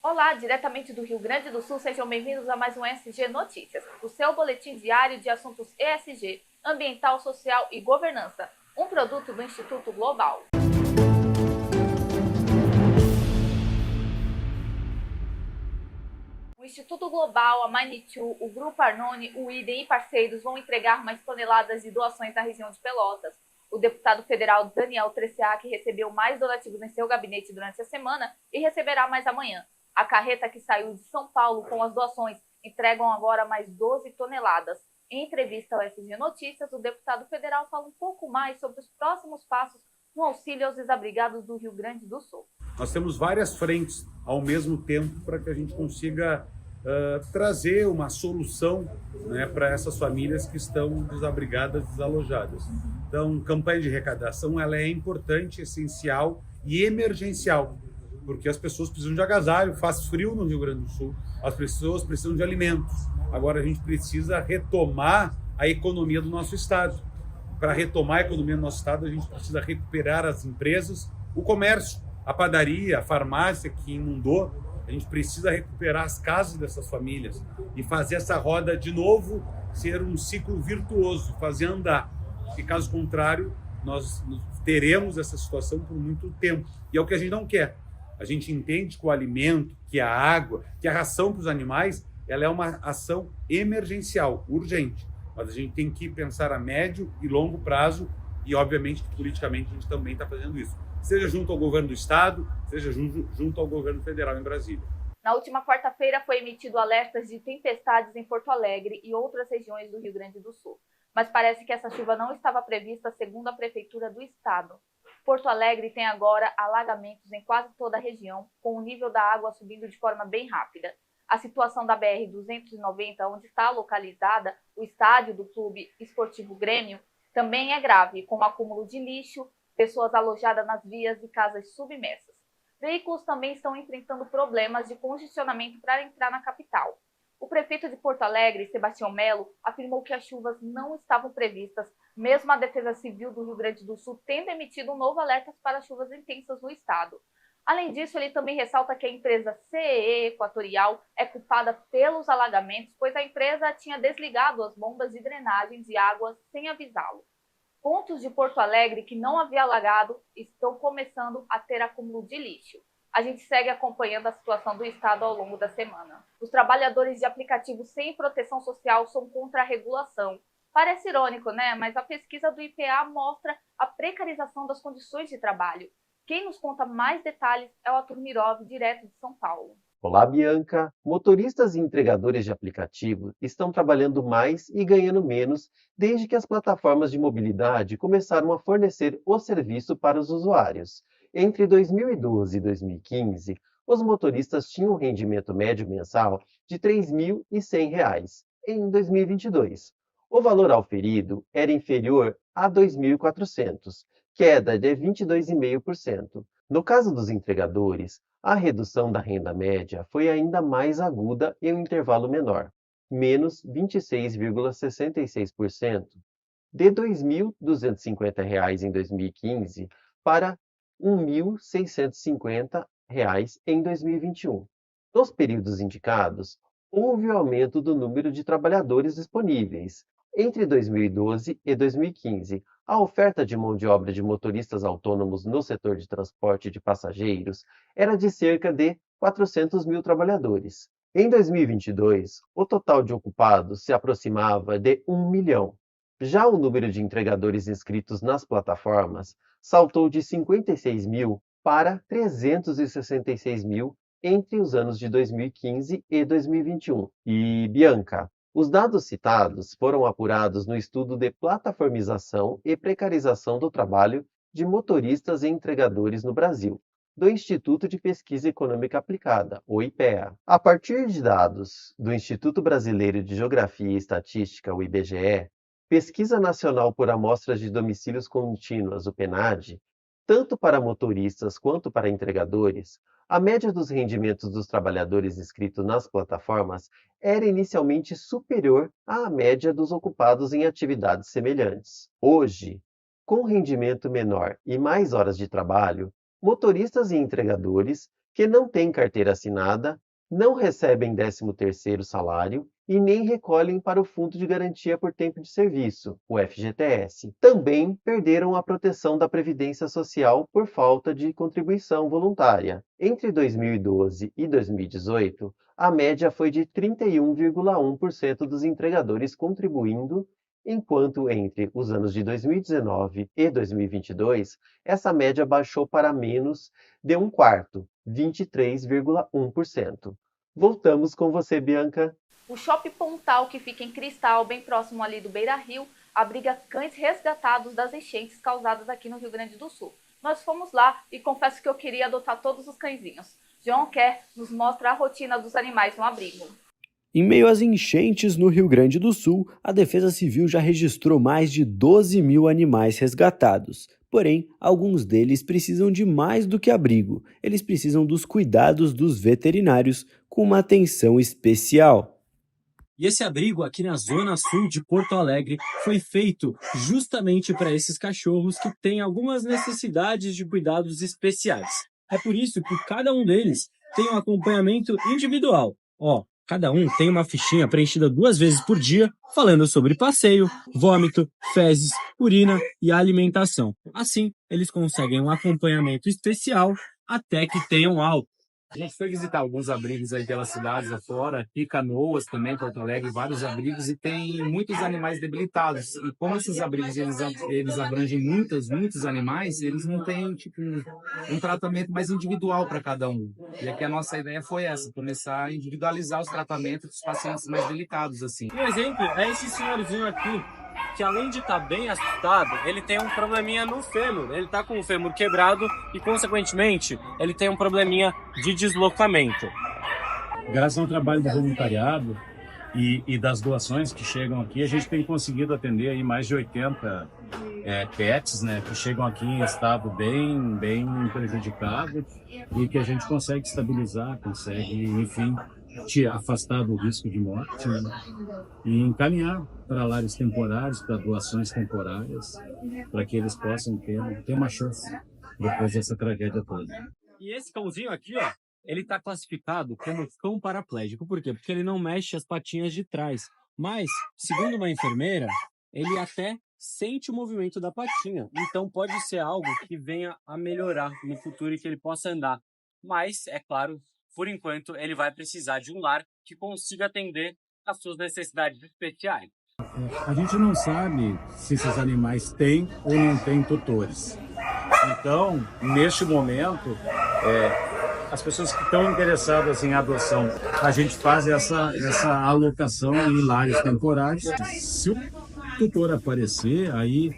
Olá, diretamente do Rio Grande do Sul, sejam bem-vindos a mais um ESG Notícias, o seu boletim diário de assuntos ESG, ambiental, social e governança, um produto do Instituto Global. O Instituto Global, a Magnitude, o Grupo Arnone, o IDEM e parceiros vão entregar mais toneladas de doações na região de Pelotas. O deputado federal Daniel Treciak recebeu mais donativos em seu gabinete durante a semana e receberá mais amanhã. A carreta que saiu de São Paulo com as doações entregam agora mais 12 toneladas. Em entrevista ao SG Notícias, o deputado federal fala um pouco mais sobre os próximos passos no auxílio aos desabrigados do Rio Grande do Sul. Nós temos várias frentes ao mesmo tempo para que a gente consiga trazer uma solução, né, para essas famílias que estão desabrigadas, desalojadas. Então, campanha de arrecadação ela é importante, essencial e emergencial, porque as pessoas precisam de agasalho, faz frio no Rio Grande do Sul, as pessoas precisam de alimentos. Agora a gente precisa retomar a economia do nosso estado. Para retomar a economia do nosso estado, a gente precisa recuperar as empresas, o comércio, a padaria, a farmácia que inundou. A gente precisa recuperar as casas dessas famílias e fazer essa roda de novo ser um ciclo virtuoso, fazer andar. Porque, caso contrário, nós teremos essa situação por muito tempo. E é o que a gente não quer. A gente entende que o alimento, que a água, que a ração para os animais, ela é uma ação emergencial, urgente. Mas a gente tem que pensar a médio e longo prazo e, obviamente, que politicamente a gente também está fazendo isso. Seja junto ao governo do estado, seja junto ao governo federal em Brasília. Na última quarta-feira foi emitido alertas de tempestades em Porto Alegre e outras regiões do Rio Grande do Sul. Mas parece que essa chuva não estava prevista segundo a Prefeitura do Estado. Porto Alegre tem agora alagamentos em quase toda a região, com o nível da água subindo de forma bem rápida. A situação da BR-290, onde está localizada o estádio do Clube Esportivo Grêmio, também é grave, com o acúmulo de lixo, pessoas alojadas nas vias e casas submersas. Veículos também estão enfrentando problemas de congestionamento para entrar na capital. O prefeito de Porto Alegre, Sebastião Melo, afirmou que as chuvas não estavam previstas, mesmo a Defesa Civil do Rio Grande do Sul tendo emitido um novo alerta para chuvas intensas no estado. Além disso, ele também ressalta que a empresa CEE Equatorial é culpada pelos alagamentos, pois a empresa tinha desligado as bombas de drenagem de água sem avisá-lo. Pontos de Porto Alegre que não havia alagado estão começando a ter acúmulo de lixo. A gente segue acompanhando a situação do estado ao longo da semana. Os trabalhadores de aplicativos sem proteção social são contra a regulação. Parece irônico, né? Mas a pesquisa do IPA mostra a precarização das condições de trabalho. Quem nos conta mais detalhes é o Arthur Mirov, direto de São Paulo. Olá, Bianca. Motoristas e entregadores de aplicativo estão trabalhando mais e ganhando menos desde que as plataformas de mobilidade começaram a fornecer o serviço para os usuários. Entre 2012 e 2015, os motoristas tinham um rendimento médio mensal de R$ 3.100. Em 2022, o valor auferido era inferior a 2.400, queda de 22,5%. No caso dos entregadores, a redução da renda média foi ainda mais aguda em um intervalo menor, menos 26,66%, de R$ 2.250 em 2015 para R$ 1.650 em 2021. Nos períodos indicados, houve o aumento do número de trabalhadores disponíveis. Entre 2012 e 2015, a oferta de mão de obra de motoristas autônomos no setor de transporte de passageiros era de cerca de 400 mil trabalhadores. Em 2022, o total de ocupados se aproximava de 1 milhão. Já o número de entregadores inscritos nas plataformas saltou de 56 mil para 366 mil entre os anos de 2015 e 2021. E, Bianca, os dados citados foram apurados no estudo de plataformização e precarização do trabalho de motoristas e entregadores no Brasil, do Instituto de Pesquisa Econômica Aplicada, o IPEA. A partir de dados do Instituto Brasileiro de Geografia e Estatística, o IBGE, Pesquisa Nacional por Amostras de Domicílios Contínuas, o PNAD, tanto para motoristas quanto para entregadores, a média dos rendimentos dos trabalhadores inscritos nas plataformas era inicialmente superior à média dos ocupados em atividades semelhantes. Hoje, com rendimento menor e mais horas de trabalho, motoristas e entregadores que não têm carteira assinada, não recebem 13º salário e nem recolhem para o Fundo de Garantia por Tempo de Serviço, o FGTS. Também perderam a proteção da Previdência Social por falta de contribuição voluntária. Entre 2012 e 2018, a média foi de 31,1% dos entregadores contribuindo, enquanto entre os anos de 2019 e 2022, essa média baixou para menos de um quarto, 23,1%. Voltamos com você, Bianca. O Shopping Pontal, que fica em Cristal, bem próximo ali do Beira Rio, abriga cães resgatados das enchentes causadas aqui no Rio Grande do Sul. Nós fomos lá e confesso que eu queria adotar todos os cãezinhos. João Quer nos mostra a rotina dos animais no abrigo. Em meio às enchentes no Rio Grande do Sul, a Defesa Civil já registrou mais de 12 mil animais resgatados. Porém, alguns deles precisam de mais do que abrigo. Eles precisam dos cuidados dos veterinários com uma atenção especial. E esse abrigo aqui na zona sul de Porto Alegre foi feito justamente para esses cachorros que têm algumas necessidades de cuidados especiais. É por isso que cada um deles tem um acompanhamento individual. Cada um tem uma fichinha preenchida 2 vezes por dia, falando sobre passeio, vômito, fezes, urina e alimentação. Assim, eles conseguem um acompanhamento especial até que tenham alta. A gente foi visitar alguns abrigos aí pelas cidades afora, aqui Canoas também, Porto Alegre, vários abrigos, e tem muitos animais debilitados. E como esses abrigos eles abrangem muitos animais, eles não têm um tratamento mais individual para cada um. E aqui a nossa ideia foi essa, começar a individualizar os tratamentos dos pacientes mais delicados, assim. Um exemplo é esse senhorzinho aqui, que além de estar bem assustado, ele tem um probleminha no fêmur. Ele está com o fêmur quebrado e, consequentemente, ele tem um probleminha de deslocamento. Graças ao trabalho do voluntariado e das doações que chegam aqui, a gente tem conseguido atender aí mais de 80 pets, né, que chegam aqui em estado bem prejudicado e que a gente consegue estabilizar, consegue, enfim, te afastar do risco de morte, né, e encaminhar para lares temporários, para doações temporárias, para que eles possam ter uma chance depois dessa tragédia toda. E esse cãozinho aqui, ó, ele está classificado como cão paraplégico. Por quê? Porque ele não mexe as patinhas de trás. Mas, segundo uma enfermeira, ele até sente o movimento da patinha. Então pode ser algo que venha a melhorar no futuro e que ele possa andar. Mas, é claro, por enquanto, ele vai precisar de um lar que consiga atender às suas necessidades especiais. A gente não sabe se esses animais têm ou não têm tutores. Então, neste momento, as pessoas que estão interessadas em adoção, a gente faz essa alocação em lares temporários. Se o tutor aparecer, aí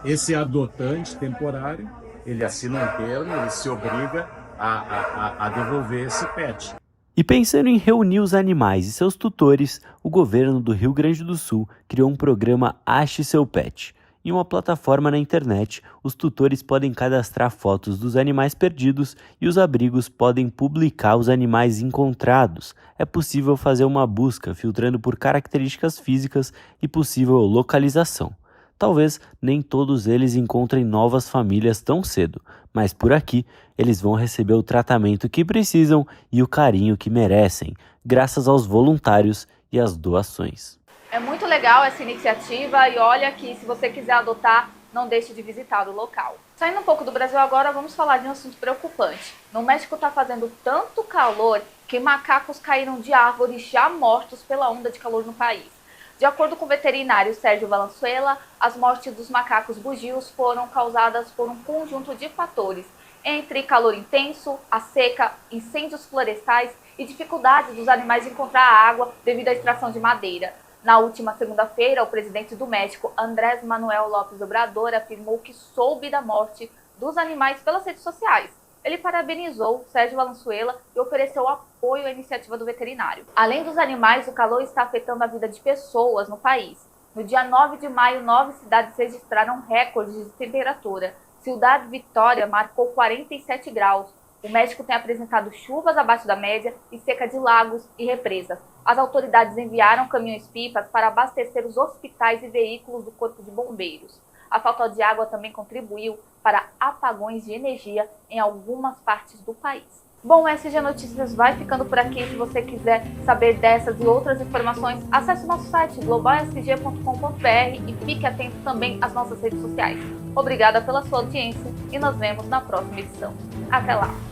esse adotante temporário, ele assina um termo, ele se obriga a devolver esse pet. E pensando em reunir os animais e seus tutores, o governo do Rio Grande do Sul criou um programa Ache Seu Pet. Em uma plataforma na internet, os tutores podem cadastrar fotos dos animais perdidos e os abrigos podem publicar os animais encontrados. É possível fazer uma busca filtrando por características físicas e possível localização. Talvez nem todos eles encontrem novas famílias tão cedo, mas por aqui eles vão receber o tratamento que precisam e o carinho que merecem, graças aos voluntários e às doações. É muito legal essa iniciativa e olha que se você quiser adotar, não deixe de visitar o local. Saindo um pouco do Brasil agora, vamos falar de um assunto preocupante. No México está fazendo tanto calor que macacos caíram de árvores já mortos pela onda de calor no país. De acordo com o veterinário Sérgio Valenzuela, as mortes dos macacos bugios foram causadas por um conjunto de fatores, entre calor intenso, a seca, incêndios florestais e dificuldade dos animais em encontrar água devido à extração de madeira. Na última segunda-feira, o presidente do México, Andrés Manuel López Obrador, afirmou que soube da morte dos animais pelas redes sociais. Ele parabenizou Sérgio Valenzuela e ofereceu apoio à iniciativa do veterinário. Além dos animais, o calor está afetando a vida de pessoas no país. No dia 9 de maio, 9 cidades registraram recordes de temperatura. Ciudad Vitória marcou 47 graus. O México tem apresentado chuvas abaixo da média e seca de lagos e represas. As autoridades enviaram caminhões-pipas para abastecer os hospitais e veículos do Corpo de Bombeiros. A falta de água também contribuiu para apagões de energia em algumas partes do país. Bom, o SG Notícias vai ficando por aqui. Se você quiser saber dessas e outras informações, acesse o nosso site globalsg.com.br e fique atento também às nossas redes sociais. Obrigada pela sua audiência e nos vemos na próxima edição. Até lá!